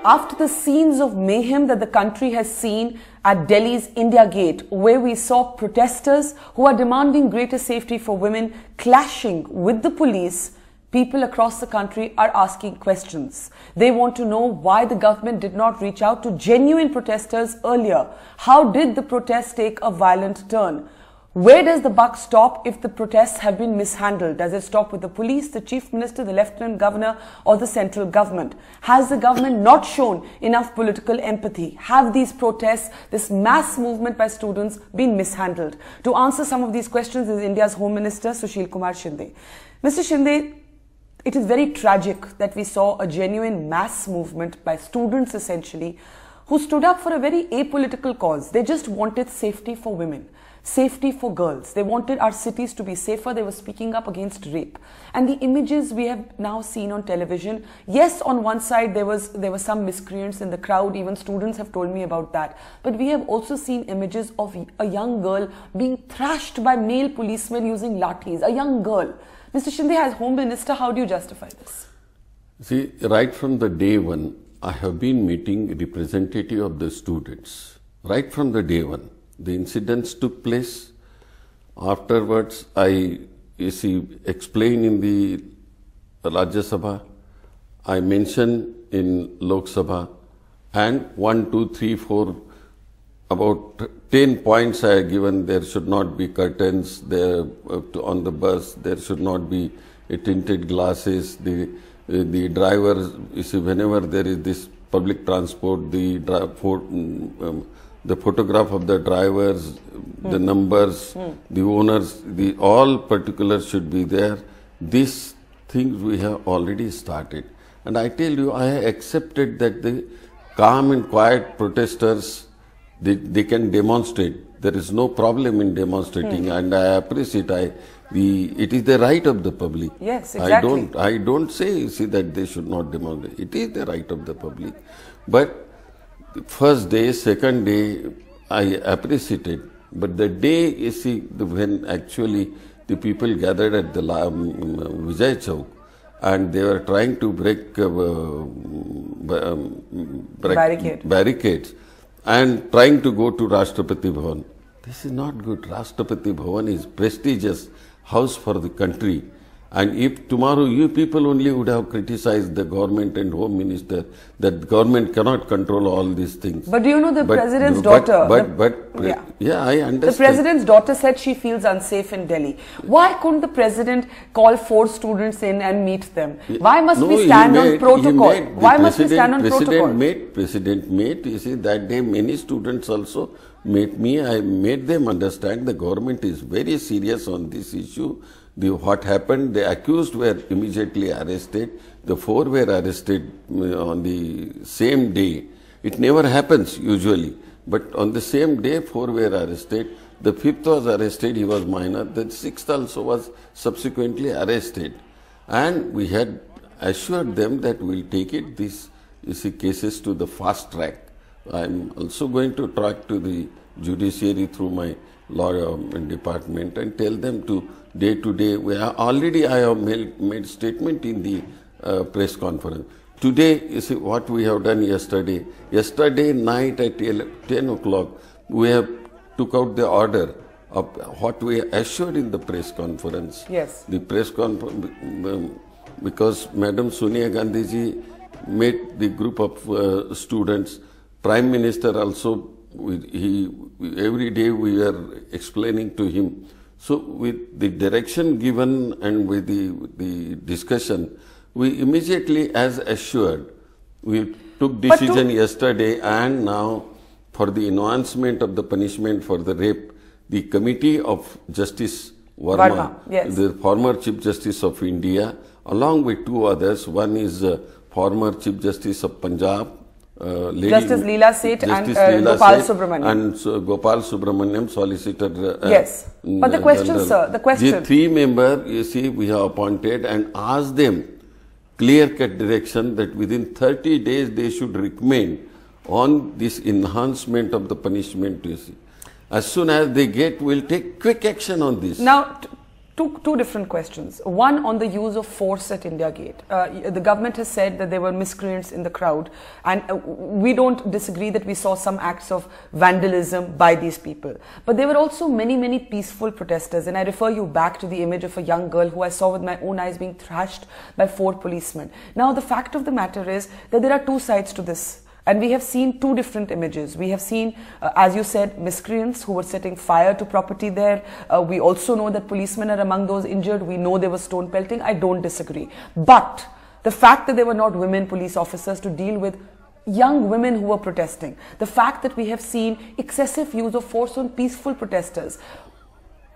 after the scenes of mayhem that the country has seen at Delhi's India Gate, where we saw protesters who are demanding greater safety for women clashing with the police, people across the country are asking questions. They want to know why the government did not reach out to genuine protesters earlier. How did the protests take a violent turn? Where does the buck stop if the protests have been mishandled? Does it stop with the police, the chief minister, the lieutenant governor, or the central government? Has the government not shown enough political empathy? Have these protests, this mass movement by students, been mishandled? To answer some of these questions is India's Home Minister, Sushil Kumar Shinde. Mr. Shinde, it is very tragic that we saw a genuine mass movement by students essentially who stood up for a very apolitical cause. They just wanted safety for women. Safety for girls. They wanted our cities to be safer. They were speaking up against rape. And the images we have now seen on television, yes, on one side there were some miscreants in the crowd, even students have told me about that. But we have also seen images of a young girl being thrashed by male policemen using lathis, a young girl. Mr. Shinde, as Home Minister, how do you justify this? See, right from the day one, I have been meeting representative of the students. Right from the day one. The incidents took place. Afterwards, I explained in the Rajya Sabha, I mentioned in Lok Sabha, and 1, 2, 3, 4, about 10 points I have given. There should not be curtains there on the bus. There should not be tinted glasses. The drivers, whenever there is this public transport, the photograph of the drivers, the numbers, the owners, all particulars should be there. These things we have already started. And I tell you, I accepted that the calm and quiet protesters, they can demonstrate. There is no problem in demonstrating, and I appreciate it is the right of the public. Yes, exactly. I don't say that they should not demonstrate. It is the right of the public. But first day, second day, I appreciated. But the day, when actually the people gathered at the Vijay Chowk and they were trying to break barricades and trying to go to Rashtrapati Bhavan. This is not good. Rashtrapati Bhavan is prestigious house for the country. And if tomorrow you people only would have criticized the government and Home Minister that government cannot control all these things. But do you know the President's daughter? Yeah, I understand. The President's daughter said she feels unsafe in Delhi. Why couldn't the President call 4 students in and meet them? Why must we stand on protocol? Why must we stand on protocol? President made, that day many students also met me. I made them understand the government is very serious on this issue. What happened, the accused were immediately arrested. The 4 were arrested on the same day. It never happens usually, but on the same day 4 were arrested. The 5th was arrested, he was minor. The 6th also was subsequently arrested. And we had assured them that we will take it, these cases to the fast track. I am also going to talk to the judiciary through my law department and tell them to day to day. I have made statement in the press conference. Today, what we have done yesterday. Yesterday night at 10 o'clock, we have took out the order of what we assured in the press conference. Yes. The press conference, because Madam Sonia Gandhi ji met the group of students. Prime Minister also, every day we are explaining to him. So with the direction given and with the discussion, we immediately, as assured, we took decision yesterday, and now for the enhancement of the punishment for the rape, the Committee of Justice Verma, yes, the former Chief Justice of India, along with 2 others, one is former Chief Justice of Punjab, Justice Leela Seth and Gopal Subramaniam. And Gopal Subramaniam, Solicitor. Yes. But the question, General. Sir, the question. The 3 members, we have appointed and asked them clear-cut direction that within 30 days they should recommend on this enhancement of the punishment. As soon as they get, we'll take quick action on this. Now, Two different questions. One on the use of force at India Gate. The government has said that there were miscreants in the crowd, and we don't disagree that we saw some acts of vandalism by these people. But there were also many peaceful protesters, and I refer you back to the image of a young girl who I saw with my own eyes being thrashed by 4 policemen. Now, the fact of the matter is that there are two sides to this. And we have seen two different images. We have seen, as you said, miscreants who were setting fire to property there. We also know that policemen are among those injured. We know there was stone pelting. I don't disagree. But the fact that there were not women police officers to deal with young women who were protesting, the fact that we have seen excessive use of force on peaceful protesters,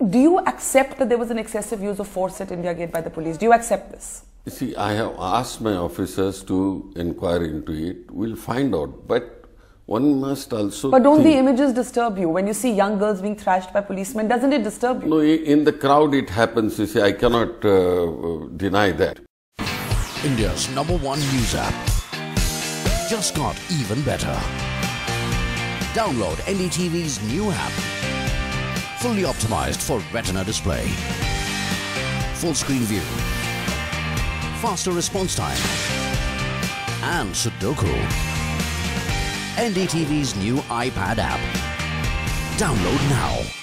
do you accept that there was an excessive use of force at India Gate by the police? Do you accept this? You see, I have asked my officers to inquire into it. We'll find out. But one must also But don't the images disturb you? When you see young girls being thrashed by policemen, doesn't it disturb you? No, in the crowd it happens. You see, I cannot deny that. India's #1 news app. Just got even better. Download NDTV's new app. Fully optimized for retina display. Full screen view. Faster response time. And Sudoku. NDTV's new iPad app. Download now.